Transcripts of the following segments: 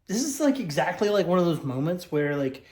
this is like exactly like one of those moments where like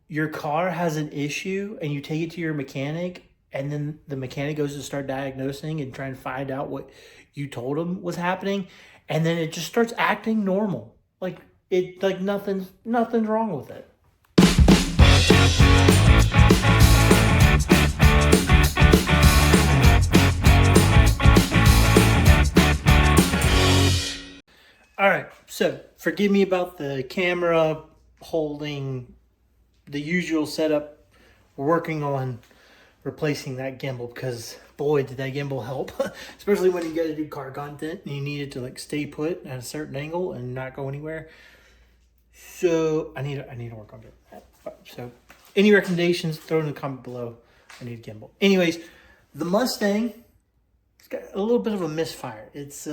your car has an issue and you take it to your mechanic, and then the mechanic goes to start diagnosing and trying to find out what you told him was happening, and then it just starts acting normal. Like nothing's wrong with it. All right, so forgive me about the camera holding the usual setup. We're working on replacing that gimbal because boy, did that gimbal help, especially when you got to do car content and you need it to like stay put at a certain angle and not go anywhere. So I need to work on that. So any recommendations, throw in the comment below. I need a gimbal. Anyways, the Mustang, it's got a little bit of a misfire. It's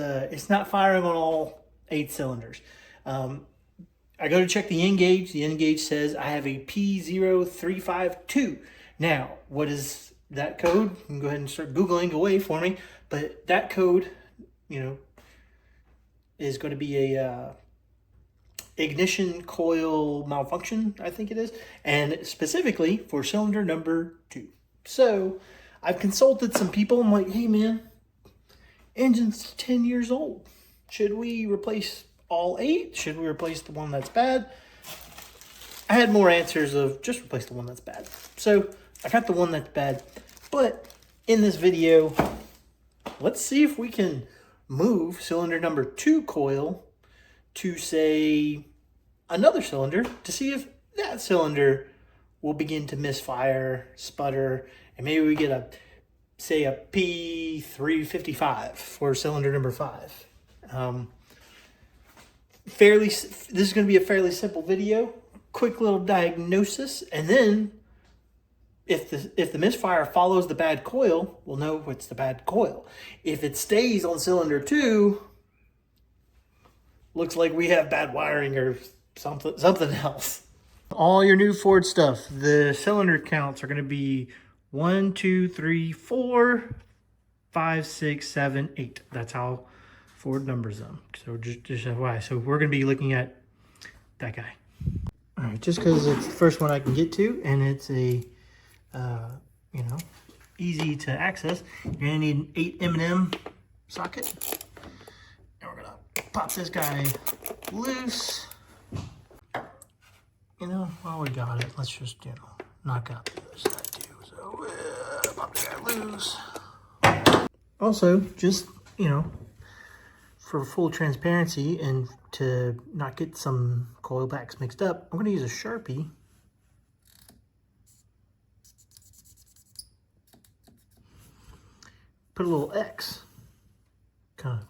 not firing on all 8 cylinders. I go to check the N-gauge. The N-gauge says I have a P0352. Now, what is that code? You can go ahead and start Googling away for me. But that code, is going to be a ignition coil malfunction, I think it is. And specifically for cylinder number 2. So I've consulted some people. I'm like, hey man, engine's 10 years old. Should we replace all 8? Should we replace the one that's bad? I had more answers of just replace the one that's bad. So I got the one that's bad. But in this video, let's see if we can move cylinder number 2 coil to, say, another cylinder to see if that cylinder will begin to misfire, sputter, and maybe we get say a P0355 for cylinder number 5. This is going to be a fairly simple video, quick little diagnosis, and then if the misfire follows the bad coil, we'll know it's the bad coil. If it stays on cylinder 2, looks like we have bad wiring or something else. All your new Ford stuff, the cylinder counts are going to be 1, 2, 3, 4, 5, 6, 7, 8. That's how Ford numbers them. So just FYI. So we're going to be looking at that guy. All right, just because it's the first one I can get to, and it's a, easy to access. You're going to need an 8 M&M socket. And we're going to pop this guy loose. While we got it, let's just, knock out the other side too. So, pop the guy loose. Also, just, for full transparency and to not get some coil backs mixed up, I'm going to use a Sharpie. Put a little X. Kind of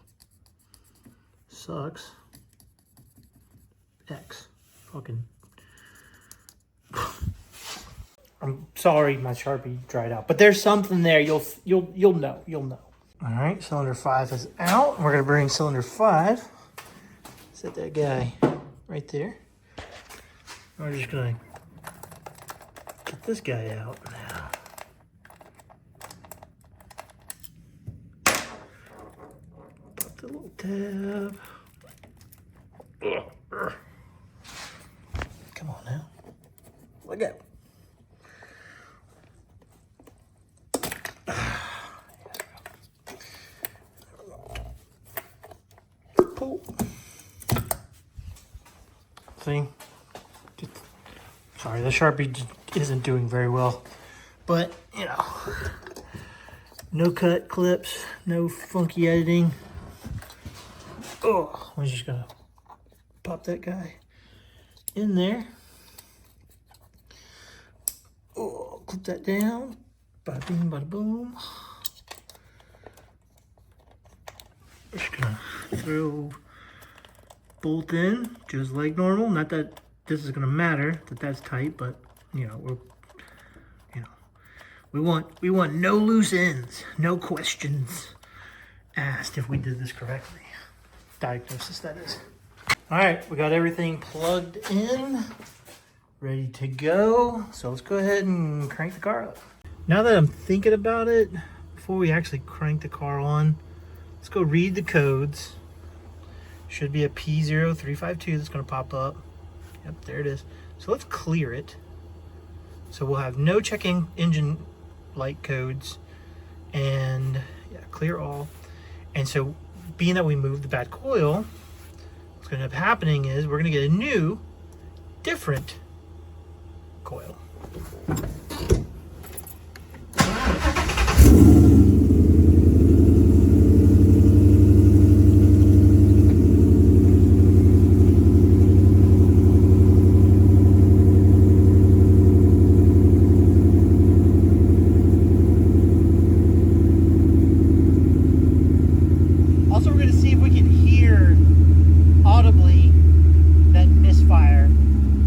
sucks. X. Fucking. I'm sorry, my Sharpie dried out, but there's something there. You'll know. All right, cylinder 5 is out. We're gonna bring cylinder 5. Set that guy right there. We're just gonna get this guy out now. Pop the little tab. Come on now. Let go. Pull. See? Sorry, the Sharpie isn't doing very well. But, no cut clips, no funky editing. Oh, I'm just gonna pop that guy in there. Oh, clip that down. Bada bing, bada boom. Just gonna throw bolt in just like normal. Not that this is gonna matter that that's tight, but we want no loose ends, no questions asked if we did this correctly. Diagnosis, that is. All right, we got everything plugged in, ready to go. So let's go ahead and crank the car up. Now that I'm thinking about it, before we actually crank the car on, let's go read the codes Should be a P0352 that's going to pop up. Yep, there it is. So let's clear it. So we'll have no check engine light codes, and yeah, clear all. And so being that we moved the bad coil, what's going to end up happening is we're going to get a new, different coil. Also, we're going to see if we can hear audibly that misfire,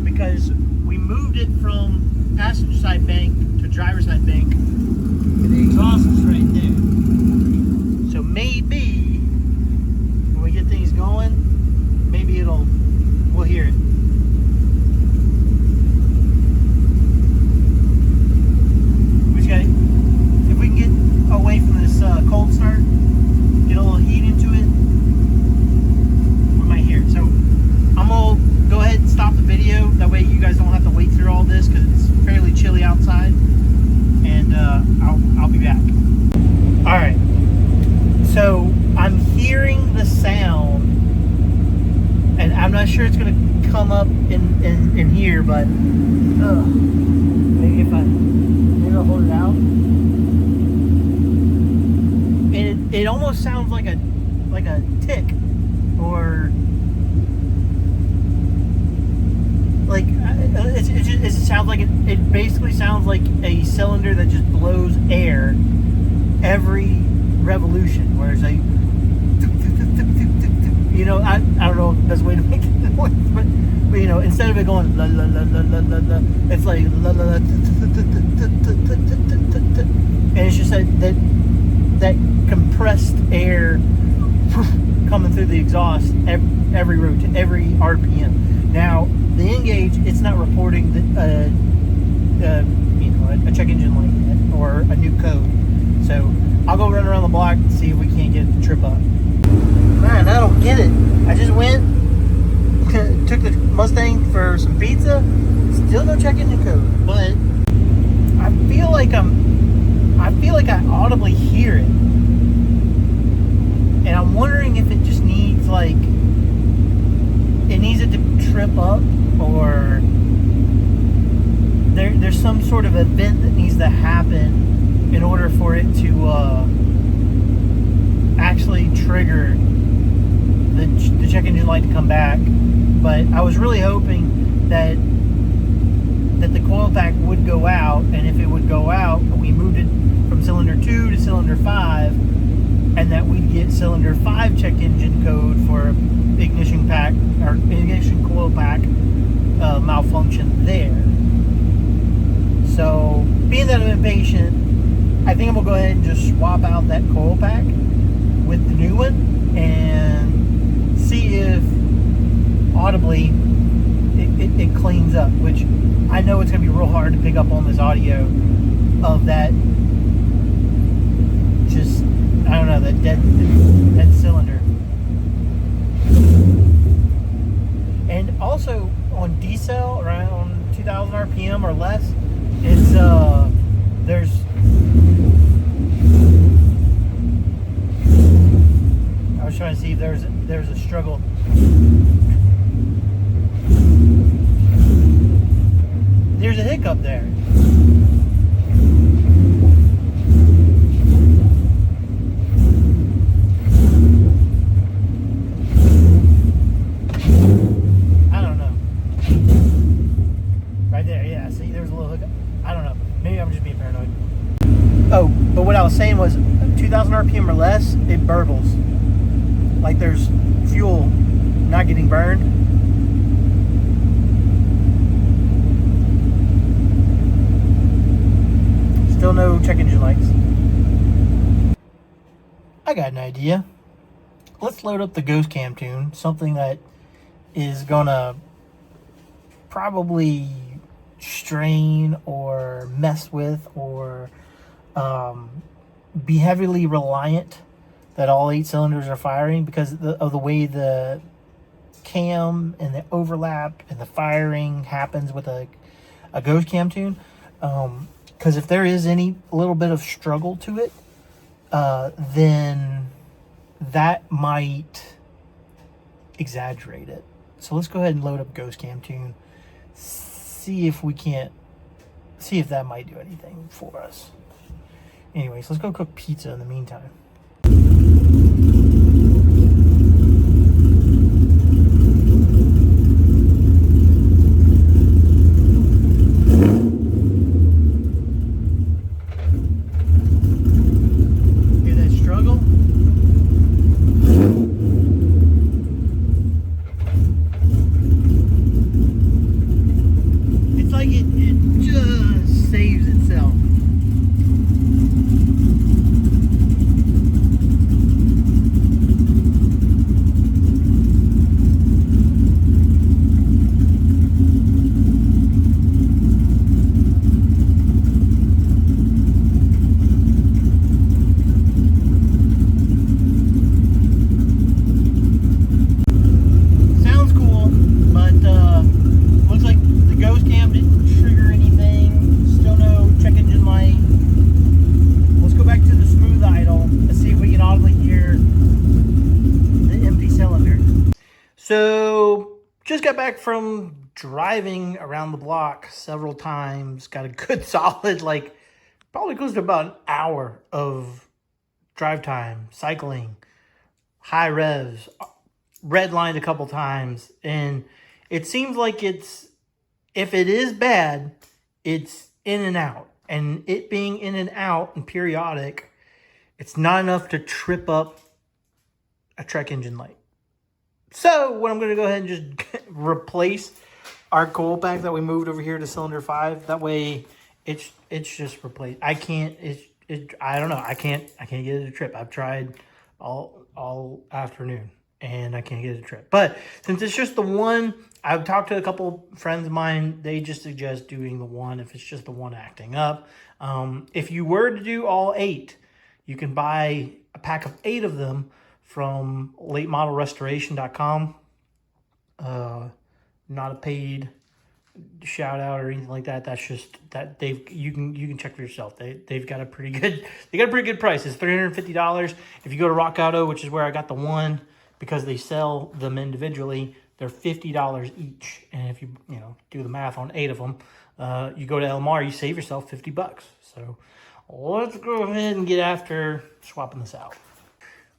because we moved it from passenger side bank to driver side bank, and the exhaust is right there. So maybe when we get things going, maybe we'll hear it. We just got, if we can get away from this cold start, get a little heat into it, we might hear it. So I'm gonna go ahead and stop the video. That way you guys don't have to wait through all this, because it's fairly chilly outside. And I'll be back. All right. So I'm hearing the sound, and I'm not sure it's gonna come up in here, but maybe I'll hold it out. It almost sounds like a tick, or like it just sounds like it basically sounds like a cylinder that just blows air every revolution, where it's like, you know, I don't know the best way to make it noise, but you know, instead of it going la la la la la la la, it's like la la la, and it's just that compressed air coming through the exhaust every RPM. Now the N-Gauge, it's not reporting you know, a check engine light yet, or a new code. So I'll go run around the block and see if we can't get it to trip up. Man, I don't get it. I just went, took the Mustang for some pizza, still no check engine code. But I feel like I audibly hear it. And I'm wondering if it just needs, like, it needs it to trip up, or there's some sort of event that needs to happen in order for it to actually trigger the check engine light to come back. But I was really hoping that the coil pack would go out, and if it would go out, we moved it from cylinder 2 to cylinder 5, and that we'd get cylinder 5 check engine code for ignition pack, or ignition coil pack malfunction there. So being that I'm impatient, I think I'm gonna go ahead and just swap out that coil pack with the new one and see if audibly it cleans up, which I know it's gonna be real hard to pick up on this audio of that, just, I don't know, that dead cylinder. And also on CEL, around 2000 RPM or less, it's I was trying to see if there's a struggle. There's a hiccup there. I don't know. Right there, yeah, see, there's a little hiccup. I don't know. Maybe I'm just being paranoid. Oh, but what I was saying was 2000 RPM or less, it burbles. Like there's fuel not getting burned. Still no check engine lights. I got an idea. Let's load up the Ghost Cam tune, something that is gonna probably strain or mess with or be heavily reliant that all 8 cylinders are firing because of the way the cam and the overlap and the firing happens with a ghost cam tune. Because if there is any little bit of struggle to it, then that might exaggerate it. So let's go ahead and load up ghost cam tune. See if that might do anything for us. Anyways, let's go cook pizza in the meantime. Hear that struggle? It's like it just saves itself. So, just got back from driving around the block several times. Got a good solid, like, probably close to about an hour of drive time, cycling, high revs, redlined a couple times. And it seems like if it is bad, it's in and out. And it being in and out and periodic, it's not enough to trip up a Trek engine light. So what I'm going to go ahead and just replace our coil pack that we moved over here to cylinder 5. That way it's just replaced. I don't know. I can't get it to trip. I've tried all afternoon and I can't get it to trip. But since it's just the one, I've talked to a couple friends of mine. They just suggest doing the one if it's just the one acting up. If you were to do all 8, you can buy a pack of 8 of them from latemodelrestoration.com. Not a paid shout out or anything like that. That's just that you can check for yourself. They've got a pretty good price. It's $350. If you go to Rock Auto, which is where I got the one, because they sell them individually, they're $50 each. And if you do the math on 8 of them, you go to LMR, you save yourself $50. So let's go ahead and get after swapping this out.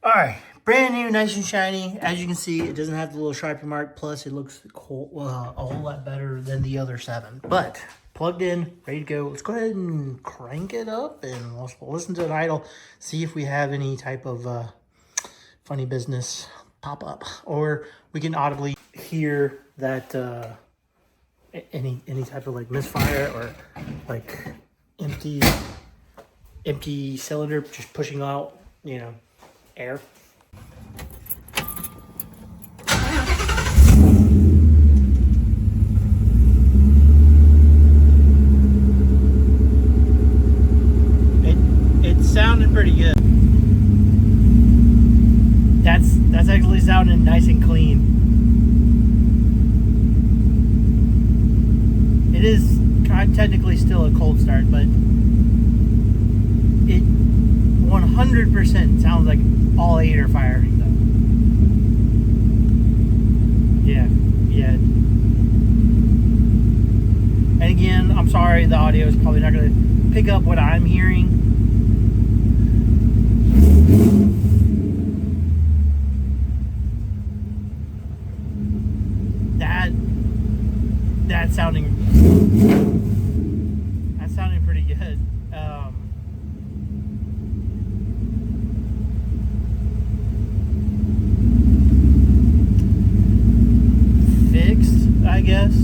All right, brand new, nice and shiny. As you can see, it doesn't have the little striper mark. Plus, it looks a whole lot better than the other 7. But plugged in, ready to go. Let's go ahead and crank it up and we'll listen to it idle. See if we have any type of funny business pop up, or we can audibly hear that any type of like misfire or like empty cylinder just pushing out, air. It's sounding pretty good. That's actually sounding nice and clean. It is technically still a cold start, but it 100% sounds like all 8 are firing though. Yeah. And again, I'm sorry, the audio is probably not going to pick up what I'm hearing. That's sounding pretty good. Fixed, I guess.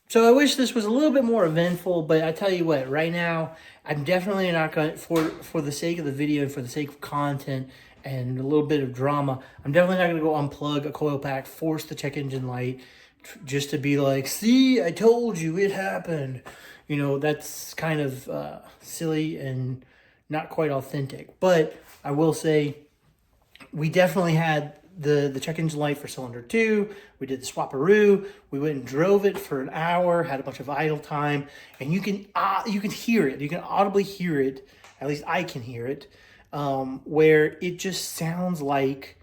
So I wish this was a little bit more eventful, but I tell you what, right now, I'm definitely not going to, for the sake of the video and for the sake of content and a little bit of drama, I'm definitely not going to go unplug a coil pack, force the check engine light, just to be like, see, I told you, it happened. That's kind of silly and not quite authentic. But I will say, we definitely had the check engine light for cylinder 2. We did the swaparoo. We went and drove it for an hour, had a bunch of idle time, and you can hear it. You can audibly hear it. At least I can hear it, where it just sounds like,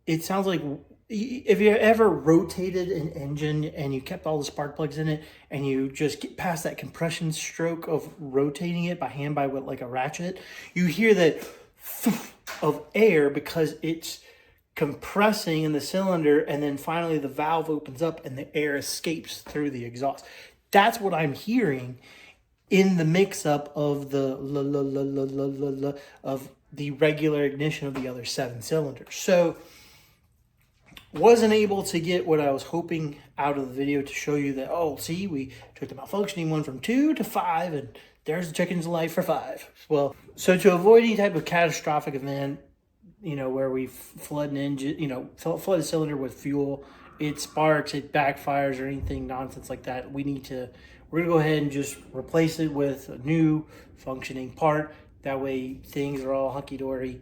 if you ever rotated an engine and you kept all the spark plugs in it and you just get past that compression stroke of rotating it by hand with like a ratchet, you hear that of air because it's compressing in the cylinder, and then finally the valve opens up and the air escapes through the exhaust. That's what I'm hearing in the mix-up of the of the regular ignition of the other 7 cylinders. So wasn't able to get what I was hoping out of the video to show you that, oh, see, we took the malfunctioning one from 2 to 5, and there's the check engine light for 5. Well, so to avoid any type of catastrophic event, where we flood an engine, flood a cylinder with fuel, it sparks, it backfires, or anything nonsense like that, we're gonna go ahead and just replace it with a new functioning part. That way things are all hunky-dory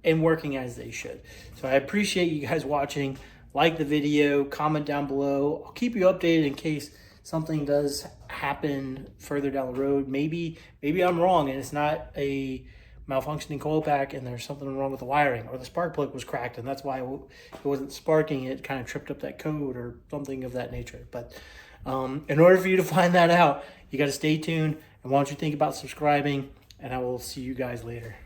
and working as they should. So I appreciate you guys watching. Like the video, comment down below. I'll keep you updated in case something does happen further down the road. Maybe I'm wrong and it's not a malfunctioning coil pack and there's something wrong with the wiring, or the spark plug was cracked and that's why it wasn't sparking. It kind of tripped up that code or something of that nature. But in order for you to find that out, you got to stay tuned. And why don't you think about subscribing, and I will see you guys later.